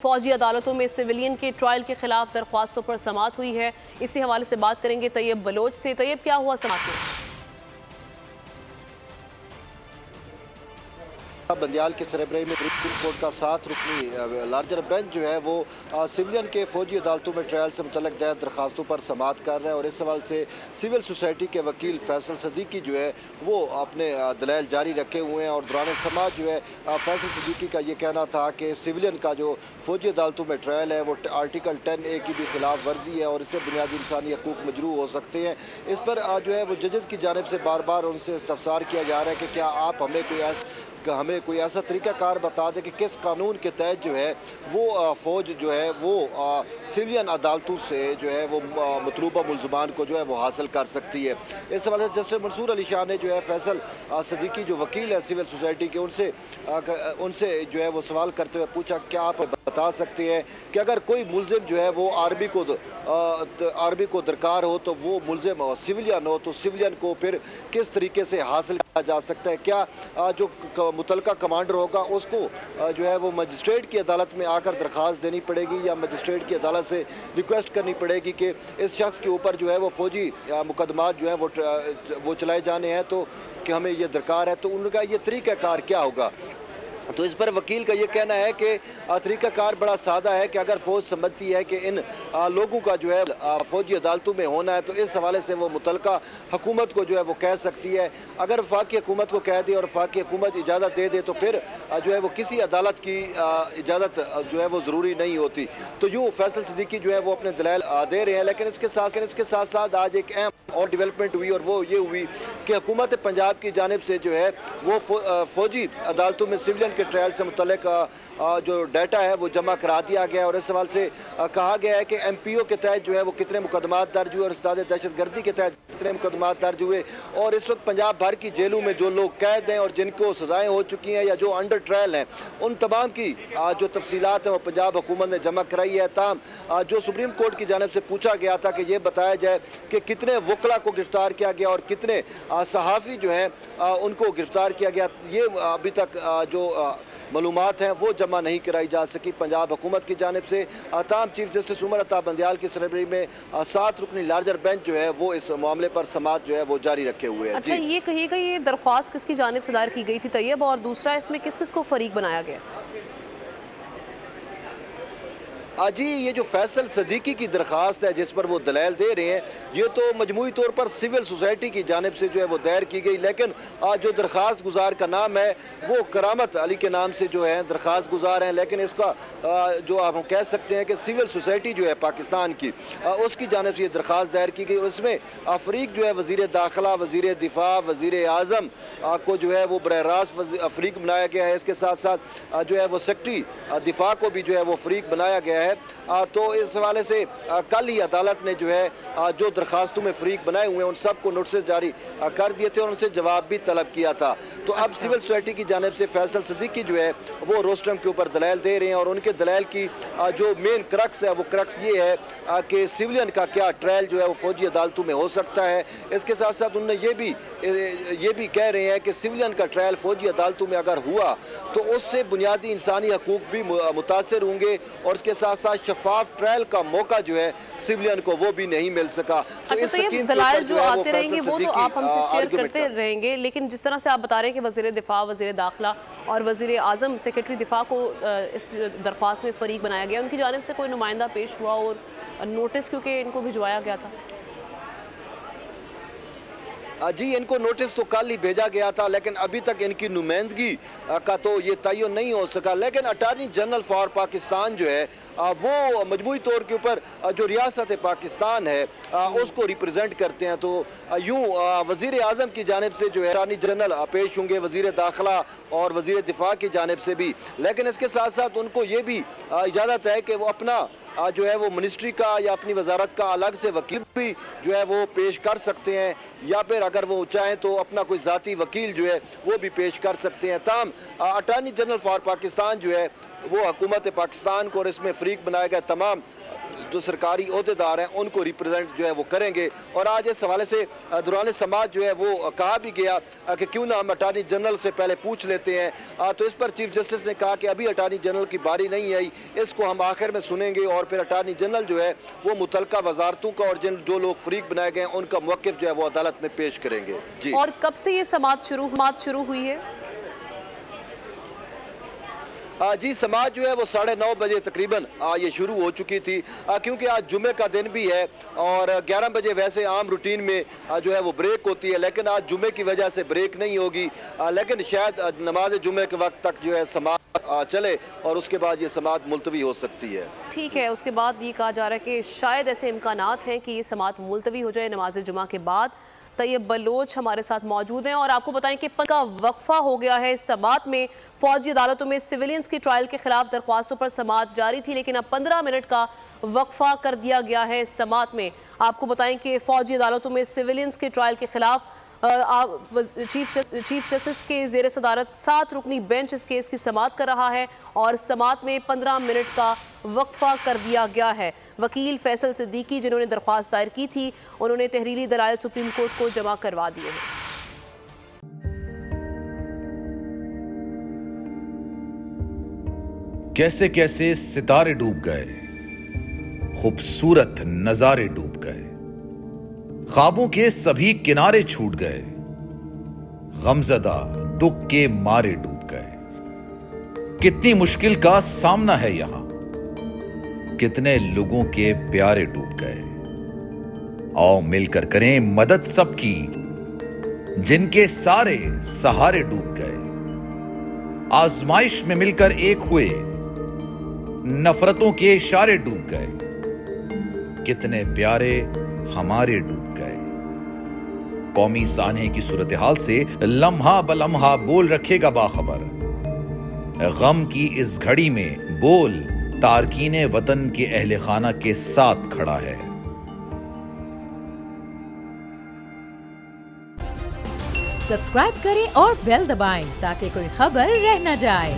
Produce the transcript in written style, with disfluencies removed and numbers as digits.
फौजी अदालतों में सिविलियन के ट्रायल के खिलाफ दरख्वास्तों पर समाअत हुई है। इसी हवाले से बात करेंगे तैयब बलोच से। तैयब, क्या हुआ समाअत में? बंदियाल के सरबराही में सुप्रीम कोर्ट का 7 रुकनी लार्जर बेंच जो है वो सिविलियन के फौजी अदालतों में ट्रायल से मुतल्लिक़ दायर दरखास्तों पर समाअत कर रहा है और इस सवाल से सिविल सोसाइटी के वकील फैसल सदीकी जो है वो अपने दलाइल जारी रखे हुए हैं। और दौरान समाअत जो है फैसल सदीकी का ये कहना था कि सिविलियन का जो फौजी अदालतों में ट्रायल है वो आर्टिकल 10A की भी खिलाफ वर्जी है और इससे बुनियादी इंसानी हकूक़ मजरू हो सकते हैं। इस पर जो है वो जजेस की जानिब से बार बार उनसे इस्तफसार किया जा रहा है कि क्या आप हमें कोई ऐसा तरीक़ाकार बता दें कि किस कानून के तहत जो है वो फ़ौज जो है वो सिविलियन अदालतों से जो है वो मतलूबा मुलज़मान को जो है वो हासिल कर सकती है। इस हवाले से जस्टिस मंसूर अली शाह ने जो है फैसल सदीकी जो वकील है सिविल सोसाइटी के उनसे जो है वो सवाल करते हुए पूछा, क्या आप बता सकते हैं कि अगर कोई मुलजिम जो है वो आर्मी को दरकार हो तो वो मुलजिम सिविलियन हो तो सिविलियन को फिर किस तरीके से हासिल किया जा सकता है? क्या जो मुतलका कमांडर होगा उसको जो है वो मजिस्ट्रेट की अदालत में आकर दरख्वास्त देनी पड़ेगी या मजिस्ट्रेट की अदालत से रिक्वेस्ट करनी पड़ेगी कि इस शख्स के ऊपर जो है वो फौजी मुकदमात जो है वो चलाए जाने हैं तो कि हमें ये दरकार है, तो उनका ये तरीक़ाकार क्या होगा? तो इस पर वकील का ये कहना है कि तरीक़ाकार बड़ा सादा है कि अगर फ़ौज समझती है कि इन लोगों का जो है फ़ौजी अदालतों में होना है तो इस हवाले से वो मुतलका हुकूमत को जो है वो कह सकती है। अगर वफाकी हुकूमत को कह दे और वफाकी हुकूमत इजाज़त दे दे तो फिर जो है वो किसी अदालत की इजाज़त जो है वो ज़रूरी नहीं होती। तो यूँ फैसल सदीकी जो है वो अपने दलाइल दे रहे हैं। लेकिन इसके साथ साथ आज एक अहम और डेवलपमेंट हुई और वो ये हुई कि हुकूमत पंजाब की जानिब से जो है वो फ़ौजी अदालतोों में सिविलियन के ट्रायल से मुतल्लिक जो डाटा है वो जमा करा दिया गया और इस सवाल से कहा गया है कि MPO के तहत जो है वो कितने मुकदमात दर्ज हुए और इस्ताद दहशतगर्दी के तहत कितने मुकदमात दर्ज हुए और इस वक्त पंजाब भर की जेलों में जो लोग कैद हैं और जिनको सज़ाएँ हो चुकी हैं या जो अंडर ट्रायल हैं उन तमाम की जो तफसीलात हैं वो पंजाब हुकूमत ने जमा कराई है। ताम जो सुप्रीम कोर्ट की जानिब से पूछा गया था कि ये बताया जाए कि कितने वकला को गिरफ्तार किया गया और कितने सहाफ़ी जो हैं उनको गिरफ्तार किया गया, ये अभी तक जो मालूमात हैं वो जमा नहीं कराई जा सकी पंजाब हुकूमत की जानिब से। ताम चीफ जस्टिस उमर अता बंदियाल की सरबराही में 7 रुकनी लार्जर बेंच जो है वो इस मामले पर समाअत जो है वो जारी रखे हुए हैं। अच्छा, ये कहिएगा ये दरख्वास्त किसकी जानिब से दायर की गई थी तैयब, और दूसरा इसमें किस किस को फरीक बनाया गया? जी, ये जो फैसल सदीकी की दरख्वास्त है जिस पर वो दलाइल दे रहे हैं ये तो मजमूई तौर पर सिविल सोसाइटी की जानिब से जो है वो दायर की गई, लेकिन जो दरख्वास्त गुजार का नाम है वो करामत अली के नाम से जो है दरख्वास्त गुजार हैं। लेकिन इसका जो आप कह सकते हैं कि सिविल सोसाइटी जो है पाकिस्तान की उसकी जानिब से ये दरख्वास्त दायर की गई और इसमें अफरीक जो है वज़ीर दाखिला, वज़ीर दिफा, वज़ीर आज़म को जो है वो बरह रास्त अफरीक बनाया गया है। इसके साथ साथ जो है वो सेक्रेटरी दिफा को भी जो है वो अफरीक बनाया गया है। तो इस हवाले से कल ही अदालत ने जो है जो दरखास्तों में फरीक बनाए हुए हैं उन सब को नोटिस जारी कर दिए थे और उनसे जवाब भी तलब किया था। तो अब सिविल सोसाइटी की जानिब से फैसल सदीकी जो है वो रोस्टम के ऊपर दलाइल दे रहे हैं और उनके दलाइल की जो मेन क्रक्स है वो क्रक्स ये है कि सिविलियन का क्या ट्रायल जो है वो फौजी अदालतों में हो सकता है। इसके साथ साथ उन्होंने ये भी कह रहे हैं कि सिविलियन का ट्रायल फौजी अदालतों में अगर हुआ तो उससे बुनियादी इंसानी हकूक़ भी मुतासर होंगे और इसके साथ साथ शफाफ ट्रायल का मौका जो है सिविलियन को वो भी नहीं मिल सका। तो अच्छा, तो ये दलाइल जो आते रहेंगे वो तो आप हमसे शेयर करते रहेंगे, लेकिन जिस तरह से आप बता रहे हैं कि वज़ीर दिफा, वज़ीर दाखिला और वज़ीर आज़म सेक्रेटरी दिफा को इस दरख्वास्त में फरीक बनाया गया, उनकी जानिब से कोई नुमाइंदा पेश हुआ और नोटिस क्योंकि इनको भिजवाया गया था? जी, इनको नोटिस तो कल ही भेजा गया था लेकिन अभी तक इनकी नुमाइंदगी का तो ये तयन नहीं हो सका। लेकिन अटॉर्नी जनरल फॉर पाकिस्तान जो है वो मजमूई तौर के ऊपर जो रियासत पाकिस्तान है उसको रिप्रेजेंट करते हैं। तो यूँ वज़ीर आज़म की जानिब से जो है अटॉर्नी जनरल पेश होंगे, वज़ीर दाखिला और वज़ीर दिफा की जानिब से भी, लेकिन इसके साथ साथ उनको ये भी इजाज़त है कि वो अपना जो है वो मिनिस्ट्री का या अपनी वजारत का अलग से वकील भी जो है वो पेश कर सकते हैं या फिर अगर वो चाहें तो अपना कोई ज़ाती वकील जो है वो भी पेश कर सकते हैं। ताम अटॉर्नी जनरल फॉर पाकिस्तान जो है वो हुकूमत पाकिस्तान को और इसमें फरीक बनाए गए तमाम जो सरकारी ओहदेदार हैं उनको रिप्रेजेंट जो है वो करेंगे। और आज इस हवाले से दौरान समाज जो है वो कहा भी गया कि क्यों ना हम अटार्नी जनरल से पहले पूछ लेते हैं। तो इस पर चीफ जस्टिस ने कहा कि अभी अटार्नी जनरल की बारी नहीं आई, इसको हम आखिर में सुनेंगे और फिर अटार्नी जनरल जो है वो मुतलका वजारतों का और जो लोग फरीक बनाए गए हैं उनका मौक़िफ़ जो है वो अदालत में पेश करेंगे। जी, और कब से ये समाअत शुरू हुई है? जी, समाज जो है वो 9:30 बजे तकरीबन ये शुरू हो चुकी थी, क्योंकि आज जुमे का दिन भी है और 11 बजे वैसे आम रूटीन में जो है वो ब्रेक होती है, लेकिन आज जुमे की वजह से ब्रेक नहीं होगी। लेकिन शायद नमाज जुमे के वक्त तक जो है समाज चले और उसके बाद ये समाज मुलतवी हो सकती है। ठीक है, उसके बाद ये कहा जा रहा है कि शायद ऐसे इम्कानात हैं कि ये समाअत मुलतवी हो जाए नमाज जुमा के बाद। तैयब बलोच हमारे साथ मौजूद हैं और आपको बताएं कि का वक्फा हो गया है इस समाअत में। फौजी अदालतों में सिविलियंस की ट्रायल के खिलाफ दरख्वास्तों पर समाअत जारी थी, लेकिन अब 15 मिनट का वक्फा कर दिया गया है इस समाअत में। आपको बताएं कि फौजी अदालतों में सिविलियंस के ट्रायल के खिलाफ चीफ जस्टिस के ज़ेर सदारत 7 रुकनी बेंच इस केस की समाअत कर रहा है और समाअत में 15 मिनट का वक्फा कर दिया गया है। वकील फैसल सिद्दीकी जिन्होंने दरख्वास्त दायर की थी, उन्होंने तहरीरी दलाइल सुप्रीम कोर्ट को जमा करवा दिए हैं। कैसे कैसे सितारे डूब गए, खूबसूरत नजारे डूब गए, ख्वाबों के सभी किनारे छूट गए, गमजदा दुख के मारे डूब गए। कितनी मुश्किल का सामना है यहां, कितने लोगों के प्यारे डूब गए। आओ मिलकर करें मदद सबकी, जिनके सारे सहारे डूब गए। आजमाइश में मिलकर एक हुए, नफरतों के इशारे डूब गए, कितने प्यारे हमारे डूब गए। कौमी सानहे की सूरत हाल से लम्हा बलम्हा बोल रखेगा बाखबर। गम की इस घड़ी में बोल तारकीने वतन के अहले खाना के साथ खड़ा है। सब्सक्राइब करें और बेल दबाएं ताकि कोई खबर रह न जाए।